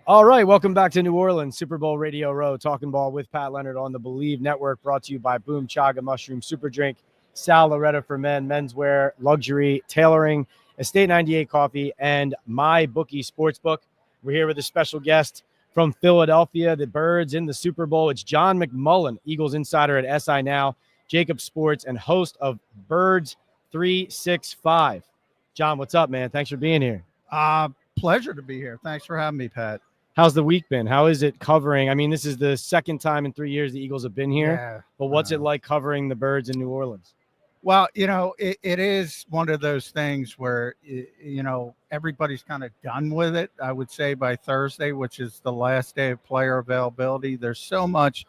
All right, welcome back to New Orleans, Super Bowl Radio Row, talking ball with Pat Leonard on the Believe Network, brought to you by Boom Chaga Mushroom Super Drink, Sal Loretta for men, menswear, luxury, tailoring, Estate 98 Coffee, and My Bookie Sportsbook. We're here with a special guest from Philadelphia, the Birds in the Super Bowl. It's John McMullen, Eagles insider at SI Now, Jacob Sports, and host of Birds 365. John, what's up, man? Thanks for being here. Pleasure to be here. Thanks for having me, Pat. How's the week been? How is it covering? I mean, this is the second time in 3 years the Eagles have been here. Yeah. But what's it like covering the Birds in New Orleans? Well, it is one of those things where, everybody's kind of done with it, I would say, by Thursday, which is the last day of player availability. There's so much,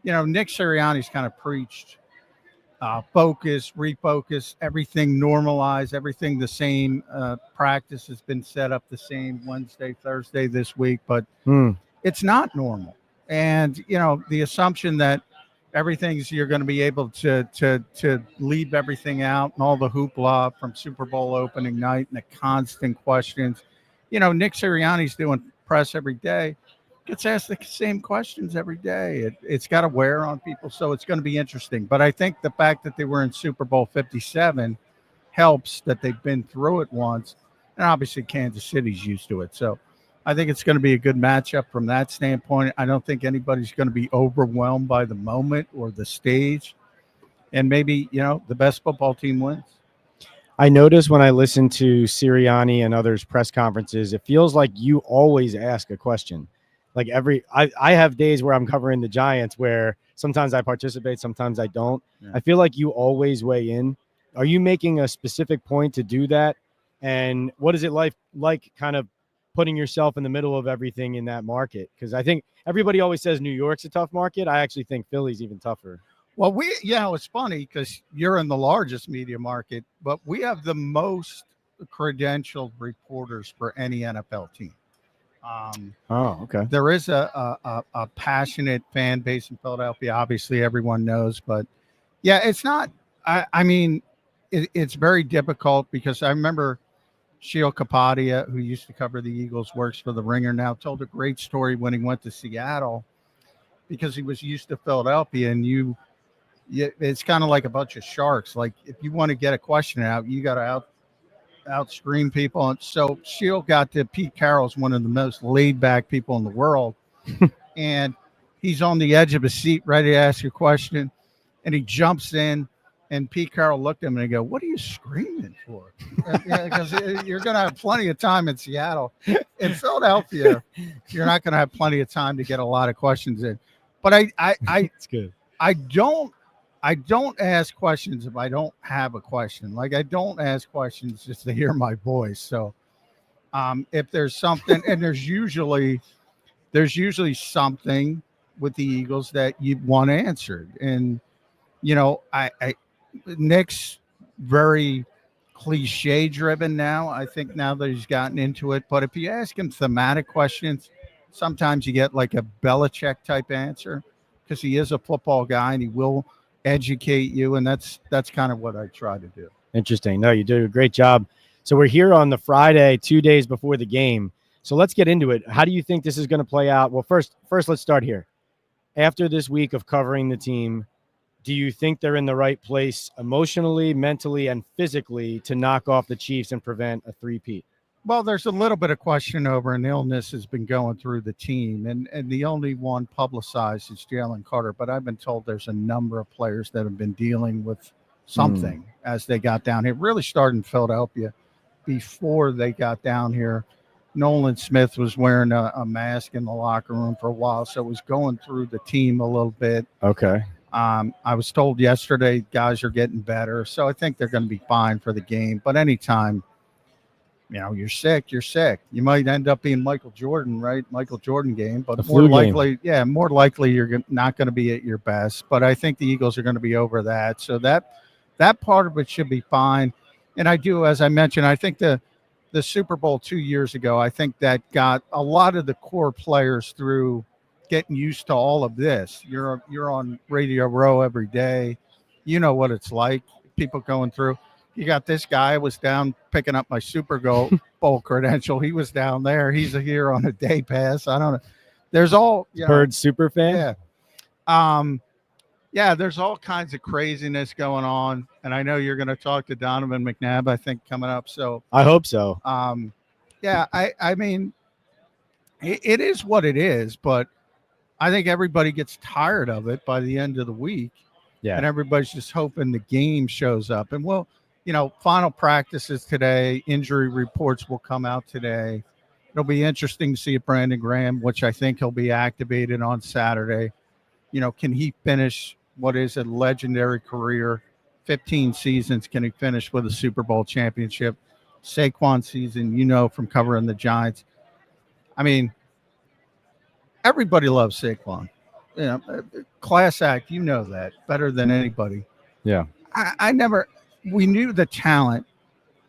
Nick Sirianni's kind of preached focus, refocus, everything normalized, everything the same. Practice has been set up the same Wednesday, Thursday this week, but it's not normal. And, the assumption that you're going to be able to leave everything out and all the hoopla from Super Bowl opening night and the constant questions. Nick Sirianni's doing press every day. Gets asked the same questions every day. It's got to wear on people, so it's going to be interesting. But I think the fact that they were in Super Bowl 57 helps, that they've been through it once, and obviously Kansas City's used to it. So I think it's going to be a good matchup from that standpoint. I don't think anybody's going to be overwhelmed by the moment or the stage, and maybe, the best football team wins. I notice when I listen to Sirianni and others' press conferences, it feels like you always ask a question. Like I have days where I'm covering the Giants where sometimes I participate, sometimes I don't. Yeah. I feel like you always weigh in. Are you making a specific point to do that? And what is it like kind of putting yourself in the middle of everything in that market? Because I think everybody always says New York's a tough market. I actually think Philly's even tougher. Well, it's funny because you're in the largest media market, but we have the most credentialed reporters for any NFL team. Okay. There is a passionate fan base in Philadelphia. Obviously, everyone knows, but yeah, it's not. It's very difficult because I remember Sheil Kapadia, who used to cover the Eagles, works for the Ringer now, told a great story when he went to Seattle because he was used to Philadelphia, and it's kind of like a bunch of sharks. Like if you want to get a question out, you got to out-screen people. And so Sheil got to Pete Carroll's one of the most laid-back people in the world, and he's on the edge of his seat ready to ask a question, and he jumps in, and Pete Carroll looked at him and he go, "What are you screaming for?" Because you're going to have plenty of time in Seattle. In Philadelphia, you're not going to have plenty of time to get a lot of questions in. But it's good. I don't ask questions if I don't have a question. Like, I don't ask questions just to hear my voice. So if there's something, and there's usually something with the Eagles that you want answered. And, Nick's very cliche driven now. I think now that he's gotten into it. But if you ask him thematic questions, sometimes you get like a Belichick type answer because he is a football guy and he will educate you, and that's kind of what I try to do. Interesting. No, you do a great job. So we're here on the Friday, 2 days before the game. So let's get into it. How do you think this is going to play out? Well, first let's start here. After this week of covering the team, do you think they're in the right place emotionally, mentally, and physically to knock off the Chiefs and prevent a three-peat? Well, there's a little bit of question over an illness has been going through the team, and the only one publicized is Jalen Carter. But I've been told there's a number of players that have been dealing with something as they got down here. It really started in Philadelphia before they got down here. Nolan Smith was wearing a mask in the locker room for a while, so it was going through the team a little bit. Okay. I was told yesterday guys are getting better, so I think they're going to be fine for the game. But anytime you're sick. You might end up being Michael Jordan, right? Michael Jordan game, but more likely you're not going to be at your best. But I think the Eagles are going to be over that. So that part of it should be fine. And I do, as I mentioned, I think the Super Bowl 2 years ago, I think that got a lot of the core players through getting used to all of this. You're on Radio Row every day. You know what it's like, people going through. You got this guy was down picking up my Super Bowl credential. He was down there. He's here on a day pass. I don't know. There's all Bird super fan. Yeah. Yeah, there's all kinds of craziness going on, and I know you're going to talk to Donovan McNabb, I think, coming up. So I hope so. Yeah, I mean, it is what it is, but I think everybody gets tired of it by the end of the week. Yeah, and everybody's just hoping the game shows up. And final practices today. Injury reports will come out today. It'll be interesting to see if Brandon Graham, which I think he'll be activated on Saturday. Can he finish what is a legendary career, 15 seasons? Can he finish with a Super Bowl championship? Saquon season, from covering the Giants. I mean, everybody loves Saquon. Class act, that better than anybody. Yeah. We knew the talent.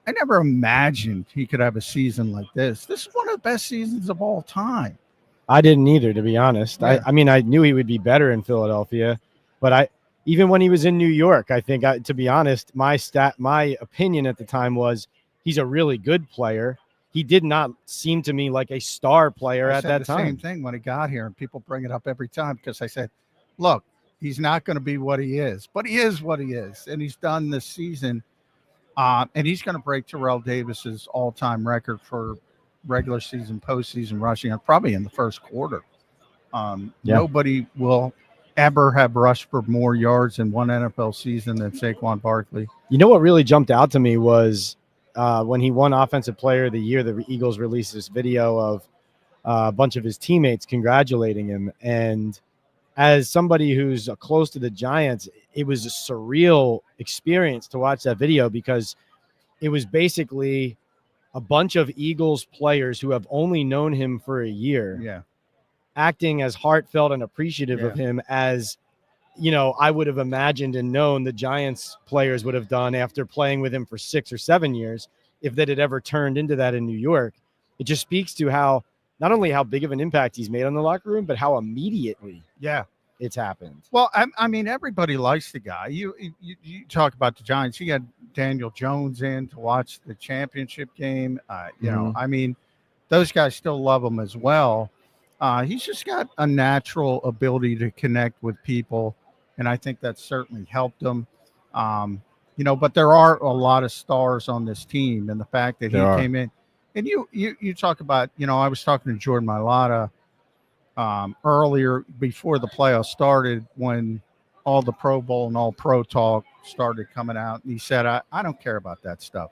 I never imagined he could have a season like this. This is one of the best seasons of all time. I didn't either, to be honest. Yeah. I mean, I knew he would be better in Philadelphia, but even when he was in New York, I think, to be honest, my opinion at the time was he's a really good player. He did not seem to me like a star player at that time. Same thing when he got here, and people bring it up every time because I said, look, he's not going to be what he is, but he is what he is, and he's done this season. And he's going to break Terrell Davis's all-time record for regular season, postseason rushing, probably in the first quarter. Nobody will ever have rushed for more yards in one NFL season than Saquon Barkley. You know what really jumped out to me was when he won Offensive Player of the Year, the Eagles released this video of a bunch of his teammates congratulating him. And as somebody who's close to the Giants, it was a surreal experience to watch that video because it was basically a bunch of Eagles players who have only known him for a year, acting as heartfelt and appreciative of him as, I would have imagined and known the Giants players would have done after playing with him for 6 or 7 years, if that had ever turned into that in New York. It just speaks to how, not only how big of an impact he's made on the locker room, but how immediately it's happened. Well, I mean, everybody likes the guy. You talk about the Giants. You had Daniel Jones in to watch the championship game. I mean, those guys still love him as well. He's just got a natural ability to connect with people, and I think that certainly helped him. But there are a lot of stars on this team, and the fact that he came in, and you talk about, I was talking to Jordan Mailata earlier before the playoffs started when all the Pro Bowl and all pro talk started coming out. And he said, I don't care about that stuff.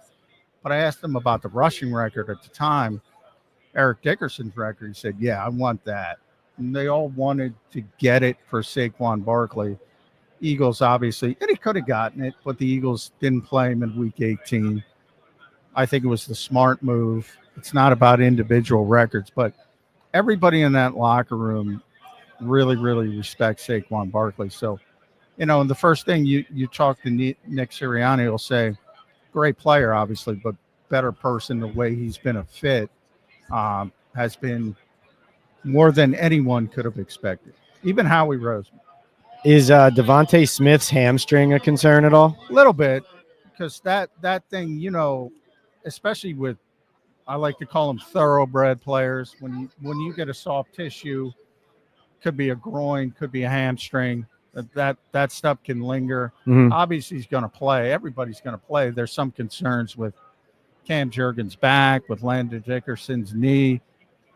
But I asked him about the rushing record at the time, Eric Dickerson's record. He said, yeah, I want that. And they all wanted to get it for Saquon Barkley. Eagles, obviously, and he could have gotten it, but the Eagles didn't play him in week 18. I think it was the smart move. It's not about individual records, but everybody in that locker room really, really respects Saquon Barkley. So, and the first thing you talk to Nick Sirianni, he'll say, great player, obviously, but better person. The way he's been a fit has been more than anyone could have expected, even Howie Roseman. Is Devontae Smith's hamstring a concern at all? A little bit, because that thing, especially with, I like to call them thoroughbred players. When you get a soft tissue, could be a groin, could be a hamstring. That stuff can linger. Mm-hmm. Obviously, he's going to play. Everybody's going to play. There's some concerns with Cam Jurgens' back, with Landon Dickerson's knee.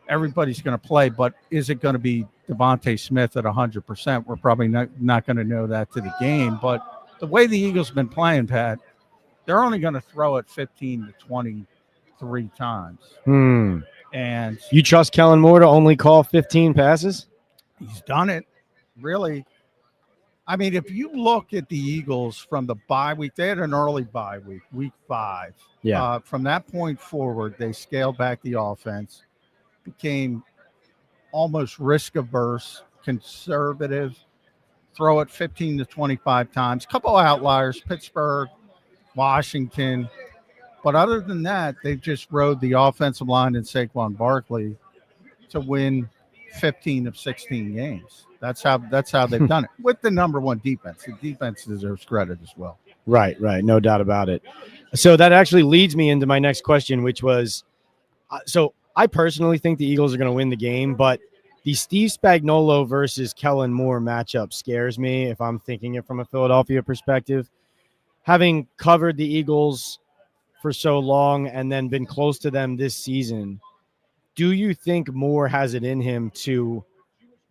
Everybody's going to play, but is it going to be Devontae Smith at 100%? We're probably not going to know that to the game. But the way the Eagles have been playing, Pat, they're only going to throw it 15 to 23 times. And you trust Kellen Moore to only call 15 passes? He's done it, really. I mean, if you look at the Eagles from the bye week, they had an early bye week, week 5. Yeah. From that point forward, they scaled back the offense, became almost risk-averse, conservative, throw it 15 to 25 times. Couple outliers, Pittsburgh, Washington. But other than that, they've just rode the offensive line and Saquon Barkley to win 15 of 16 games. That's how they've done it with the number one defense. The defense deserves credit as well. Right. No doubt about it. So that actually leads me into my next question, which was, so I personally think the Eagles are going to win the game, but the Steve Spagnuolo versus Kellen Moore matchup scares me if I'm thinking it from a Philadelphia perspective. Having covered the Eagles for so long and then been close to them this season, do you think Moore has it in him to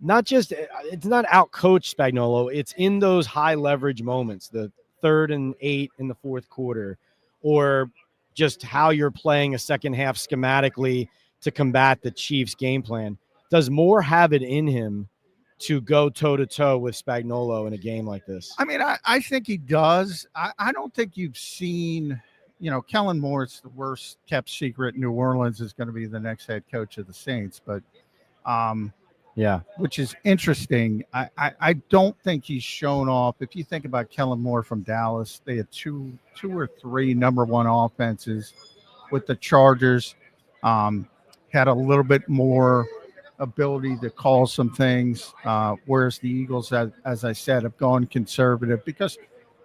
not just, it's not out coach Spagnuolo, it's in those high leverage moments, the 3rd and 8 in the fourth quarter, or just how you're playing a second half schematically to combat the Chiefs game plan? Does Moore have it in him to go toe to toe with Spagnuolo in a game like this? I mean, I think he does. I don't think you've seen, Kellen Moore's the worst kept secret. New Orleans is going to be the next head coach of the Saints, but Yeah. which is interesting. I don't think he's shown off. If you think about Kellen Moore from Dallas, they had two or three number one offenses with the Chargers. Had a little bit more ability to call some things, whereas the Eagles, as I said, have gone conservative because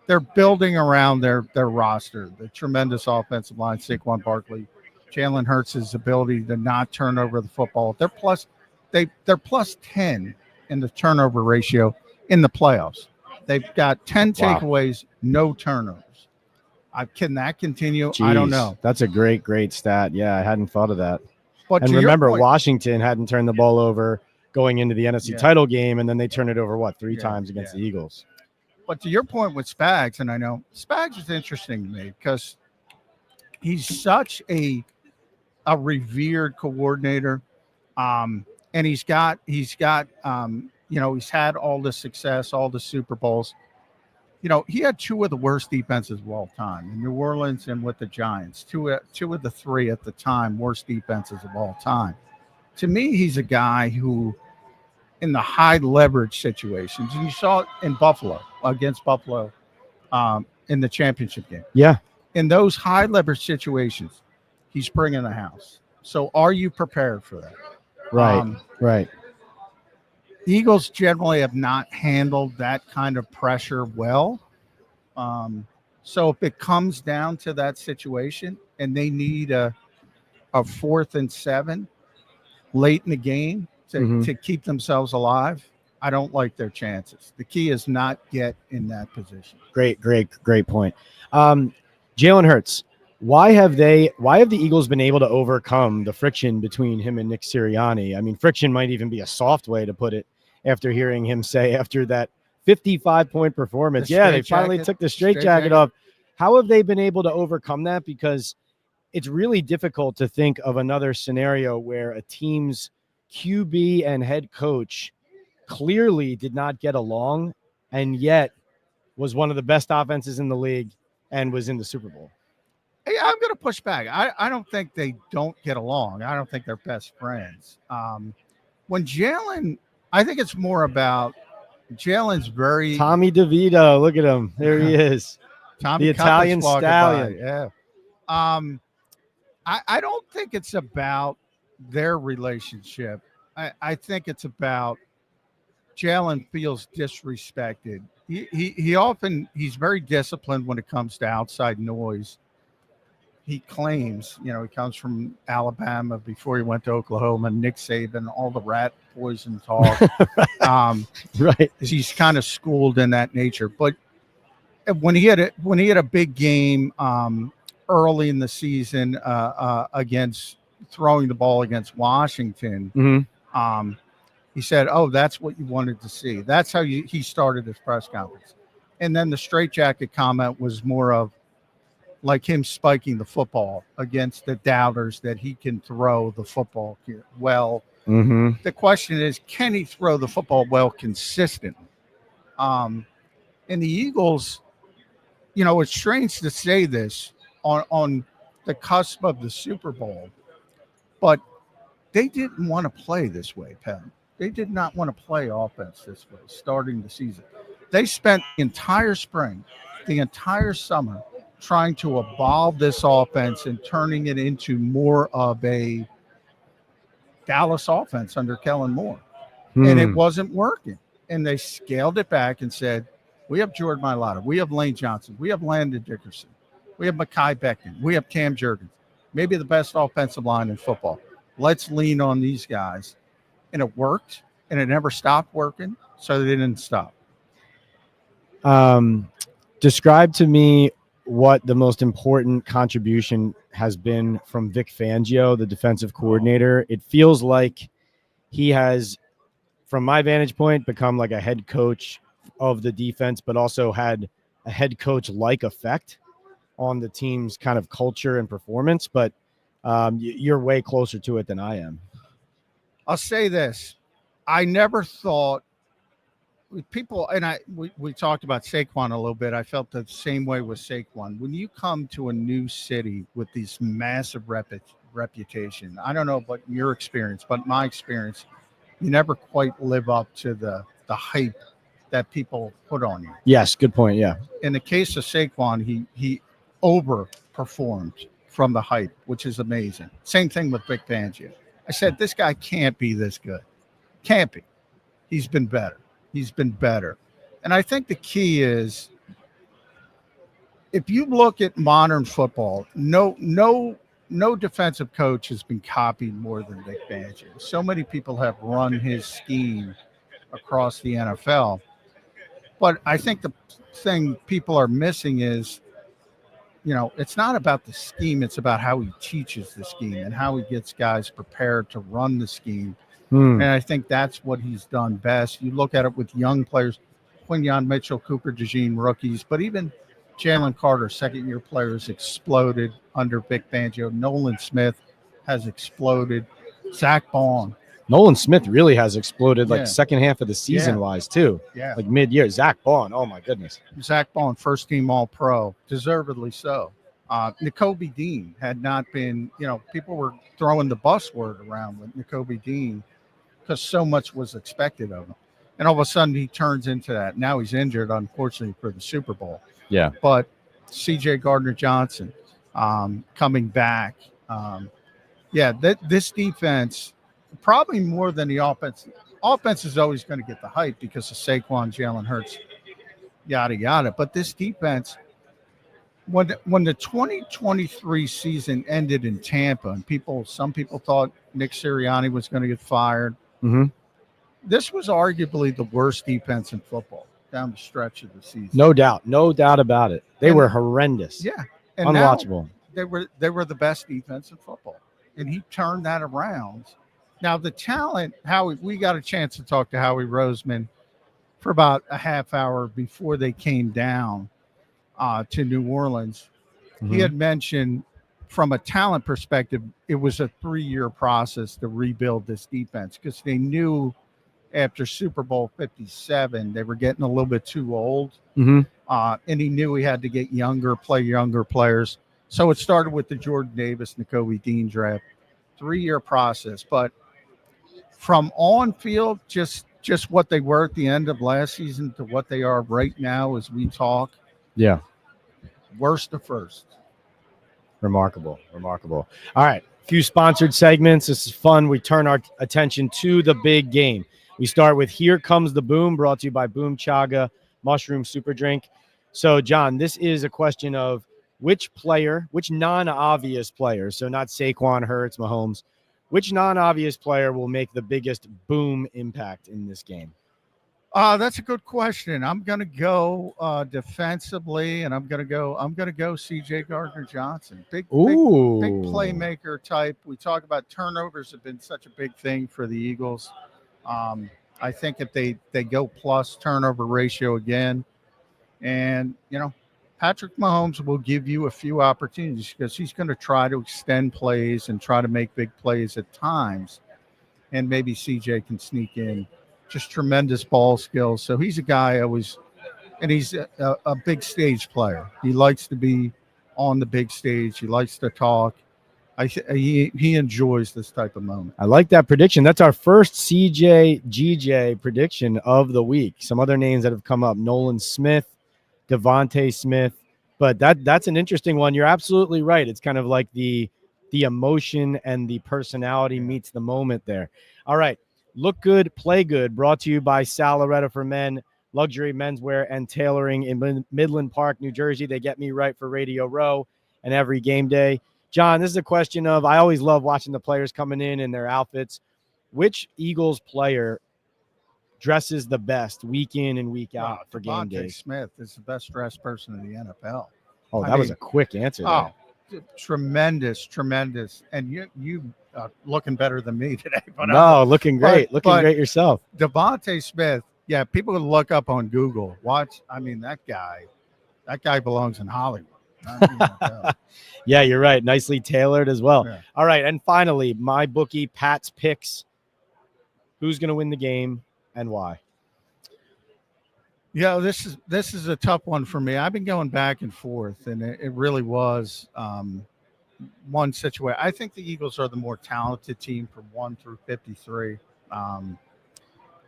they're building around their roster. The tremendous offensive line, Saquon Barkley, Jalen Hurts' ability to not turn over the football. They're plus 10 in the turnover ratio in the playoffs. They've got 10 takeaways, no turnovers. Can that continue? Jeez, I don't know. That's a great stat. Yeah, I hadn't thought of that. But and remember, Washington hadn't turned the ball over going into the NFC title game, and then they turned it over, three times against the Eagles. But to your point with Spags, and I know Spags is interesting to me because he's such a revered coordinator, and he's had all the success, all the Super Bowls. He had two of the worst defenses of all time in New Orleans and with the Giants. Two of the three at the time worst defenses of all time. To me, he's a guy who, in the high leverage situations, and you saw it in Buffalo against Buffalo in the championship game. Yeah. In those high leverage situations, he's bringing the house. So are you prepared for that? Right. The Eagles generally have not handled that kind of pressure well. So if it comes down to that situation and they need a 4th and 7 late in the game to keep themselves alive, I don't like their chances. The key is not get in that position. Great point. Jalen Hurts, why have the Eagles been able to overcome the friction between him and Nick Sirianni? I mean, friction might even be a soft way to put it after hearing him say after that 55-point performance, they finally took the straitjacket off. How have they been able to overcome that? Because it's really difficult to think of another scenario where a team's QB and head coach clearly did not get along and yet was one of the best offenses in the league and was in the Super Bowl. Hey, I'm going to push back. I don't think they don't get along. I don't think they're best friends. When Jalen, I think it's more about Jalen's very Tommy DeVito. Look at him. There he is. Tommy the Italian stallion. Yeah. I don't think it's about their relationship. I think it's about Jalen feels disrespected. He's very disciplined when it comes to outside noise. He claims, he comes from Alabama before he went to Oklahoma, Nick Saban, all the rat poison talk. Right. He's kind of schooled in that nature. But when he had a big game early in the season against throwing the ball against Washington, he said, "Oh, that's what you wanted to see." That's how he started his press conference. And then the straitjacket comment was more of like him spiking the football against the doubters that he can throw the football well. The question is, can he throw the football well consistently? And the Eagles, it's strange to say this on the cusp of the Super Bowl, but they didn't want to play this way, Pat. They did not want to play offense this way starting the season. They spent the entire spring, the entire summer, trying to evolve this offense and turning it into more of a Dallas offense under Kellen Moore. And it wasn't working. And they scaled it back and said, we have Jordan Mailata, we have Lane Johnson, we have Landon Dickerson. We have Mekhi Becton. We have Cam Jurgens. Maybe the best offensive line in football. Let's lean on these guys. And it worked, and it never stopped working, so they didn't stop. Describe to me what the most important contribution has been from Vic Fangio, the defensive coordinator. It feels like he has, from my vantage point, become like a head coach of the defense, but also had a head coach like effect on the team's kind of culture and performance. But you're way closer to it than I am. I'll say this. I never thought people, and we talked about Saquon a little bit. I felt the same way with Saquon. When you come to a new city with this massive reputation, I don't know about your experience, but my experience, you never quite live up to the hype that people put on you. Yes, good point. Yeah. In the case of Saquon, he overperformed from the hype, which is amazing. Same thing with Vic Fangio. I said, this guy can't be this good. Can't be. He's been better. He's been better. And I think the key is, if you look at modern football, no defensive coach has been copied more than Vic Fangio. So many people have run his scheme across the NFL. But I think the thing people are missing is, it's not about the scheme. It's about how he teaches the scheme and how he gets guys prepared to run the scheme. And I think that's what he's done best. You look at it with young players, Quinyon Mitchell, Cooper DeJean, rookies, but even Jalen Carter, second-year players, exploded under Vic Fangio. Nolan Smith has exploded. Zach Bond. Nolan Smith really has exploded, like second half of the season wise too. Yeah. Like mid-year. Zach Bond, oh my goodness. Zach Bond, first-team All-Pro, deservedly so. Nakobe Dean had not been, people were throwing the buzzword around with Nakobe Dean because so much was expected of him. And all of a sudden he turns into that. Now he's injured, unfortunately, for the Super Bowl. Yeah. But C.J. Gardner-Johnson coming back. This defense, probably more than the offense. Offense is always going to get the hype because of Saquon, Jalen Hurts, yada, yada. But this defense, when the 2023 season ended in Tampa, and some people thought Nick Sirianni was going to get fired. Mm-hmm. This was arguably the worst defense in football down the stretch of the season. No doubt about it. They were horrendous. Yeah, and unwatchable. They were the best defense in football, and he turned that around. Now the talent, we got a chance to talk to Howie Roseman for about a half hour before they came down to New Orleans. Mm-hmm. He had mentioned, from a talent perspective, it was a 3-year process to rebuild this defense because they knew after Super Bowl 57 they were getting a little bit too old. Mm-hmm. And he knew he had to get younger players. So it started with the Jordan Davis, Nakobe Dean draft. 3-year process. But from on field, just what they were at the end of last season to what they are right now as we talk. Yeah. Worst to first. Remarkable. All right. A few sponsored segments. This is fun. We turn our attention to the big game. We start with Here Comes the Boom, brought to you by Boom Chaga Mushroom Super Drink. So, John, this is a question of which non-obvious player, so not Saquon, Hurts, Mahomes, which non-obvious player will make the biggest boom impact in this game? That's a good question. I'm going to go defensively, and I'm going to go C.J. Gardner-Johnson. Big playmaker type. We talk about turnovers have been such a big thing for the Eagles. I think if they go plus turnover ratio again, and Patrick Mahomes will give you a few opportunities because he's going to try to extend plays and try to make big plays at times, and maybe CJ can sneak in. Just tremendous ball skills. So he's a guy and he's a big stage player. He likes to be on the big stage. He likes to talk. He enjoys this type of moment. I like that prediction. That's our first CJ GJ prediction of the week. Some other names that have come up: Nolan Smith, Devontae Smith. But that's an interesting one. You're absolutely right. It's kind of like the emotion and the personality meets the moment there. All right. Look good, play good. Brought to you by Sal Loretta for Men. luxury menswear and tailoring in Midland Park, New Jersey. They get me right for Radio Row and every game day. John, this is a question of, I always love watching the players coming in their outfits. Which Eagles player dresses the best week in and week out for game days? Smith is the best dressed person in the NFL. Oh, that was a quick answer there. Oh, tremendous. And you looking better than me today. But looking great. Looking great yourself. Devontae Smith, yeah, people can look up on Google. Watch, I mean, that guy belongs in Hollywood. Yeah, you're right. Nicely tailored as well. Yeah. All right, and finally, my bookie, Pat's picks. Who's going to win the game and why? Yeah, this is a tough one for me. I've been going back and forth, and it really was one situation. I think the Eagles are the more talented team from 1 through 53.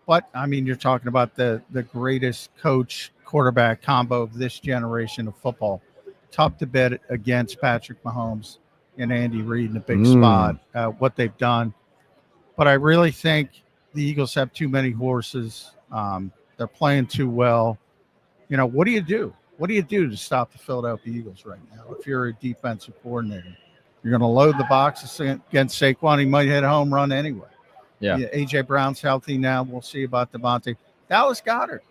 But, I mean, you're talking about the greatest coach-quarterback combo of this generation of football. Tough to bet against Patrick Mahomes and Andy Reid in a big spot, what they've done. But I really think the Eagles have too many horses. They're playing too well. You know, what do you do? What do you do to stop the Philadelphia Eagles right now if you're a defensive coordinator? You're going to load the boxes against Saquon. He might hit a home run anyway. Yeah, A.J. Brown's healthy now. We'll see about Devontae. Dallas Goedert,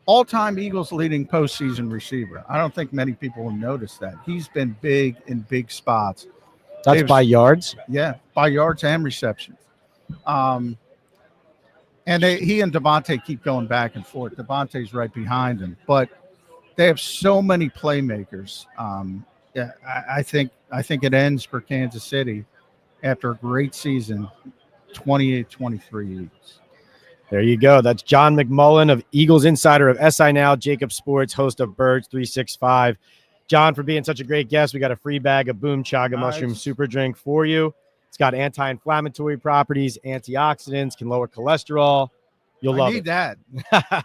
all-time Eagles leading postseason receiver. I don't think many people will notice that. He's been big in big spots. That's by yards? Yeah, by yards and receptions. And he and Devontae keep going back and forth. Devontae's right behind him. But they have so many playmakers. Yeah, I think it ends for Kansas City after a great season, 28-23 Eagles. There you go. That's John McMullen of Eagles Insider of SI Now, Jacob Sports, host of Birds 365. John, for being such a great guest, we got a free bag of Boom Chaga Mushroom Super Drink for you. It's got anti-inflammatory properties, antioxidants, can lower cholesterol. You'll love it. I need that.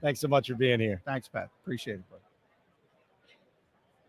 Thanks so much for being here. Thanks, Pat. Appreciate it, buddy.